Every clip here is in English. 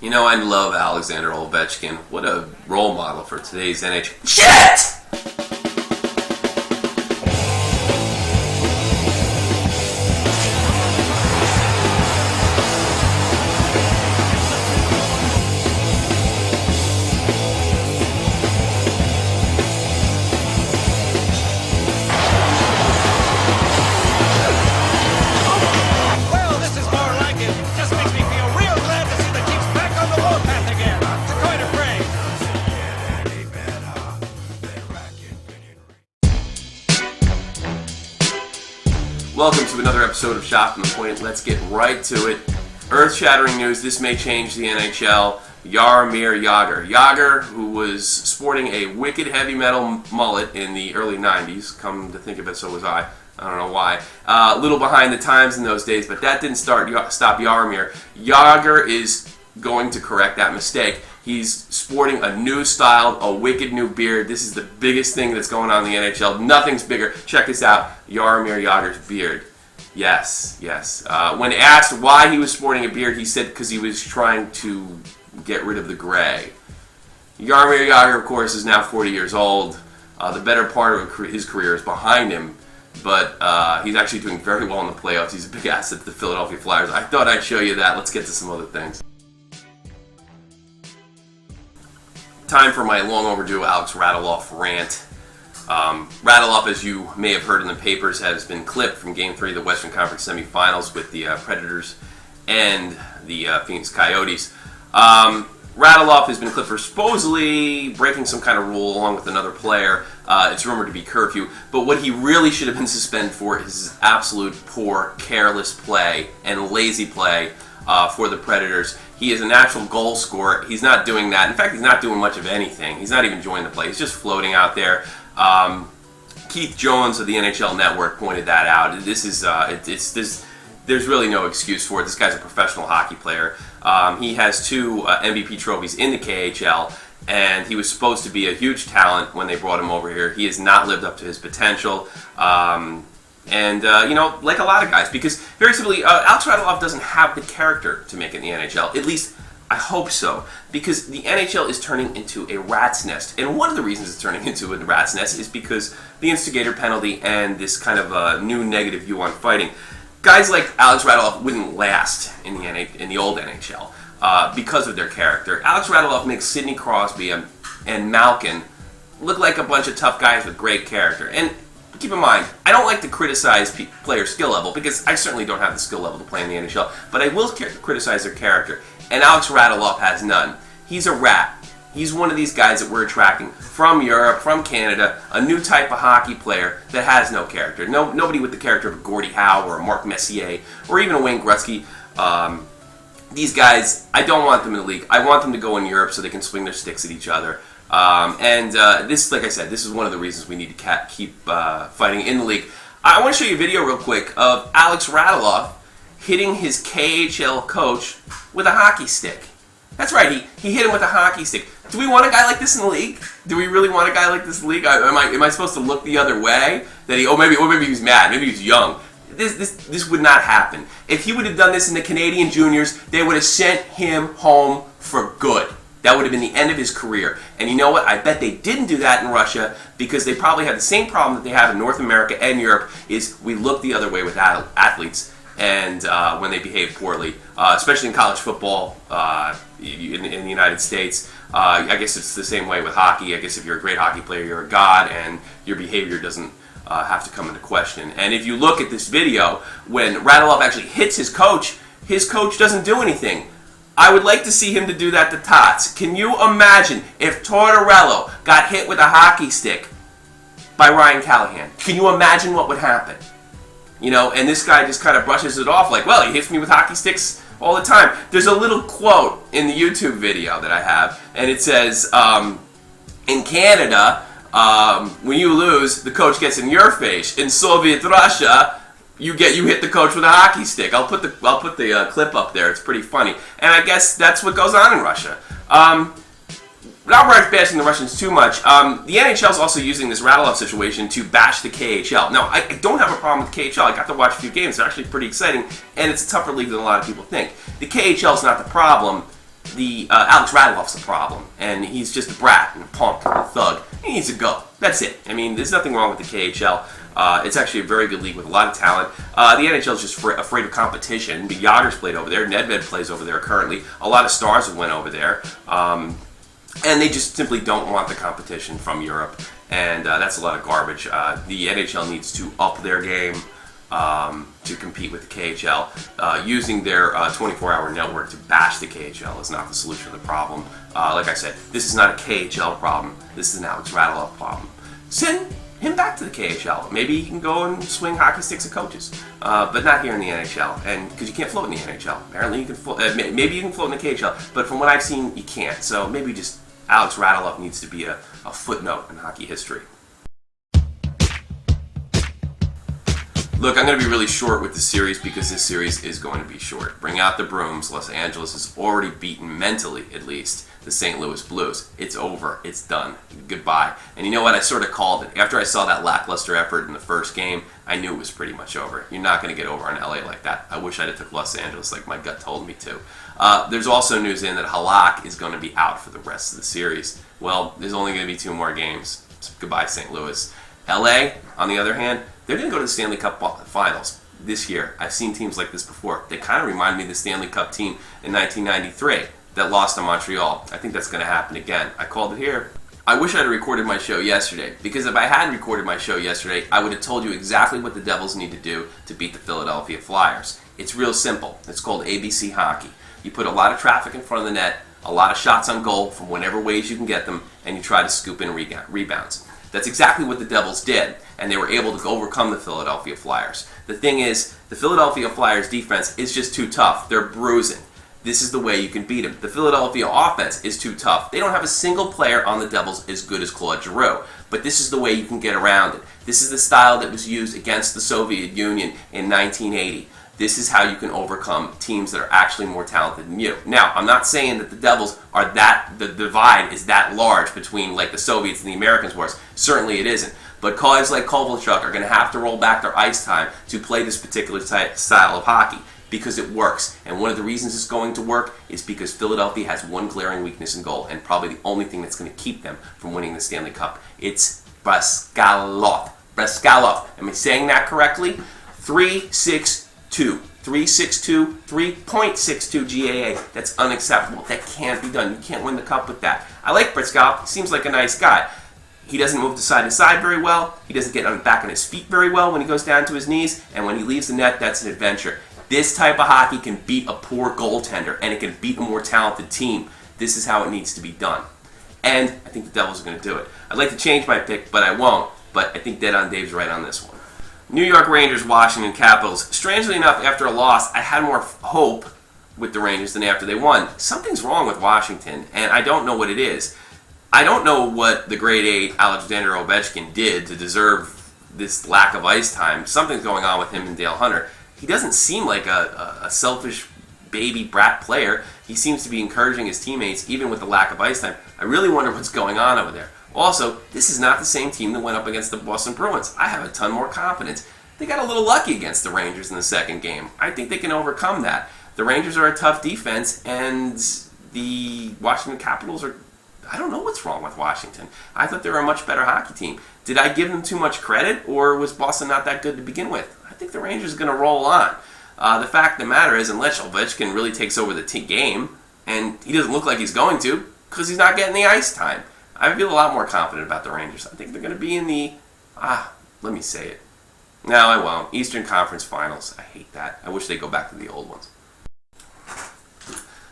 You know, I love Alexander Ovechkin. What a role model for today's NHL. Shit! Welcome to another episode of Shot from the Point. Let's get right to it. Earth-shattering news. This may change the NHL. Jaromir Jagr. Jagr, who was sporting a wicked heavy metal mullet in the early 90s. Come to think of it, so was I. I don't know why. A little behind the times in those days, but that didn't stop Jaromir. Jagr is going to correct that mistake. He's sporting a new style, a wicked new beard. This is the biggest thing that's going on in the NHL. Nothing's bigger. Check this out. Jaromir Jagr's beard. Yes. When asked why he was sporting a beard, he said because he was trying to get rid of the gray. Jaromir Jagr, of course, is now 40 years old. The better part of his career is behind him, but he's actually doing very well in the playoffs. He's a big asset to the Philadelphia Flyers. I thought I'd show you that. Let's get to some other things. Time for my long overdue Alex Radulov rant. Radulov, as you may have heard in the papers, has been clipped from Game 3 of the Western Conference semifinals with the Predators and the Phoenix Coyotes. Radulov has been clipped for supposedly breaking some kind of rule along with another player. It's rumored to be curfew. But what he really should have been suspended for is his absolute poor, careless play and lazy play for the Predators. He is a natural goal scorer. He's not doing that. In fact, he's not doing much of anything. He's not even joining the play. He's just floating out there. Keith Jones of the NHL Network pointed that out. This is there's really no excuse for it. This guy's a professional hockey player. He has 2 MVP trophies in the KHL, and he was supposed to be a huge talent when they brought him over here. He has not lived up to his potential. Like a lot of guys, because very simply, Alex Radulov doesn't have the character to make it in the NHL. At least, I hope so, because the NHL is turning into a rat's nest. And one of the reasons it's turning into a rat's nest is because the instigator penalty and this kind of new negative view on fighting. Guys like Alex Radulov wouldn't last in the old NHL because of their character. Alex Radulov makes Sidney Crosby and Malkin look like a bunch of tough guys with great character. And keep in mind, I don't like to criticize players' skill level, because I certainly don't have the skill level to play in the NHL, but I will criticize their character, and Alex Radulov has none. He's a rat. He's one of these guys that we're attracting from Europe, from Canada, a new type of hockey player that has no character. Nobody with the character of a Gordie Howe or a Mark Messier or even a Wayne Gretzky. These guys, I don't want them in the league. I want them to go in Europe so they can swing their sticks at each other. This, like I said, this is one of the reasons we need to keep fighting in the league. I want to show you a video real quick of Alex Radulov hitting his KHL coach with a hockey stick. That's right, he hit him with a hockey stick. Do we want a guy like this in the league? Do we really want a guy like this in the league? Am I supposed to look the other way? That maybe he was mad, maybe he was young. This would not happen. If he would have done this in the Canadian juniors, they would have sent him home for good. That would have been the end of his career. And you know what? I bet they didn't do that in Russia, because they probably have the same problem that they have in North America and Europe, is we look the other way with athletes and when they behave poorly, especially in college football in the United States. I guess it's the same way with hockey. I guess if you're a great hockey player, you're a god, and your behavior doesn't have to come into question. And if you look at this video, when Radulov actually hits his coach doesn't do anything. I would like to see him to do that to Tots. Can you imagine if Tortorella got hit with a hockey stick by Ryan Callahan? Can you imagine what would happen? And this guy just kind of brushes it off like, well, he hits me with hockey sticks all the time. There's a little quote in the YouTube video that I have, and it says, in Canada, when you lose, the coach gets in your face. In Soviet Russia, you hit the coach with a hockey stick. I'll put the clip up there. It's pretty funny, and I guess that's what goes on in Russia. without bashing the Russians too much, the NHL is also using this Radulov situation to bash the KHL. Now, I don't have a problem with KHL. I got to watch a few games. They're actually pretty exciting, and it's a tougher league than a lot of people think. The KHL is not the problem. The Alex Radulov's the problem, and he's just a brat and a punk and a thug. He needs to go. That's it. I mean, there's nothing wrong with the KHL. It's actually a very good league with a lot of talent. The NHL is just afraid of competition. The Yager's played over there. Nedved plays over there currently. A lot of stars have went over there. And they just simply don't want the competition from Europe. And that's a lot of garbage. The NHL needs to up their game to compete with the KHL. Using their 24-hour network to bash the KHL is not the solution to the problem. Like I said, this is not a KHL problem. This is an Alex Radulov problem. Send him back to the KHL. Maybe he can go and swing hockey sticks at coaches, but not here in the NHL. And because you can't float in the NHL. Apparently, you can float. Maybe you can float in the KHL, but from what I've seen, you can't. So maybe just Alex Radulov needs to be a footnote in hockey history. Look, I'm going to be really short with the series because this series is going to be short. Bring out the brooms. Los Angeles has already beaten, mentally at least, the St. Louis Blues. It's over. It's done. Goodbye. And you know what? I sort of called it. After I saw that lackluster effort in the first game, I knew it was pretty much over. You're not going to get over on LA like that. I wish I'd have took Los Angeles like my gut told me to. There's also news in that Halak is going to be out for the rest of the series. Well, there's only going to be 2 more games. So goodbye, St. Louis. LA, on the other hand, they're going to go to the Stanley Cup Finals this year. I've seen teams like this before. They kind of remind me of the Stanley Cup team in 1993 that lost to Montreal. I think that's going to happen again. I called it here. I wish I had recorded my show yesterday, because if I hadn't recorded my show yesterday, I would have told you exactly what the Devils need to do to beat the Philadelphia Flyers. It's real simple. It's called ABC hockey. You put a lot of traffic in front of the net, a lot of shots on goal from whatever ways you can get them, and you try to scoop in rebounds. That's exactly what the Devils did, and they were able to overcome the Philadelphia Flyers. The thing is, the Philadelphia Flyers defense is just too tough. They're bruising. This is the way you can beat them. The Philadelphia offense is too tough. They don't have a single player on the Devils as good as Claude Giroux, but this is the way you can get around it. This is the style that was used against the Soviet Union in 1980. This is how you can overcome teams that are actually more talented than you. Now, I'm not saying that the Devils are the divide is that large between like the Soviets and the Americans was. Certainly it isn't. But guys like Kovalchuk are going to have to roll back their ice time to play this particular style of hockey because it works. And one of the reasons it's going to work is because Philadelphia has one glaring weakness in goal, and probably the only thing that's going to keep them from winning the Stanley Cup. It's Braskalov. Braskalov. Am I saying that correctly? 3-6-2. 3.62, 3.62 GAA. That's unacceptable. That can't be done. You can't win the cup with that. I like Braskalov. He seems like a nice guy. He doesn't move to side very well. He doesn't get back on his feet very well when he goes down to his knees. And when he leaves the net, that's an adventure. This type of hockey can beat a poor goaltender, and it can beat a more talented team. This is how it needs to be done. And I think the Devils are going to do it. I'd like to change my pick, but I won't. But I think Dead on Dave's right on this one. New York Rangers, Washington Capitals. Strangely enough, after a loss, I had more hope with the Rangers than after they won. Something's wrong with Washington, and I don't know what it is. I don't know what the grade 8 Alexander Ovechkin did to deserve this lack of ice time. Something's going on with him and Dale Hunter. He doesn't seem like a selfish baby brat player. He seems to be encouraging his teammates, even with the lack of ice time. I really wonder what's going on over there. Also, this is not the same team that went up against the Boston Bruins. I have a ton more confidence. They got a little lucky against the Rangers in the second game. I think they can overcome that. The Rangers are a tough defense, and the Washington Capitals are... I don't know what's wrong with Washington. I thought they were a much better hockey team. Did I give them too much credit, or was Boston not that good to begin with? I think the Rangers are going to roll on. The fact of the matter is, unless Ovechkin really takes over the game, and he doesn't look like he's going to, because he's not getting the ice time, I feel a lot more confident about the Rangers. I think they're going to be in the, let me say it. No, I won't. Eastern Conference Finals. I hate that. I wish they'd go back to the old ones.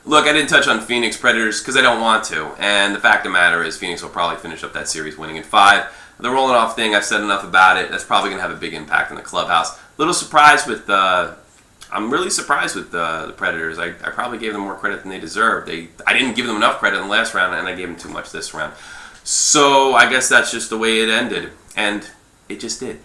Look, I didn't touch on Phoenix Predators because I don't want to. And the fact of the matter is Phoenix will probably finish up that series winning in 5. The rolling off thing, I've said enough about it. That's probably going to have a big impact on the clubhouse. Little surprised with I'm really surprised with the Predators. I probably gave them more credit than they deserved. I didn't give them enough credit in the last round, and I gave them too much this round. So I guess that's just the way it ended. And it just did.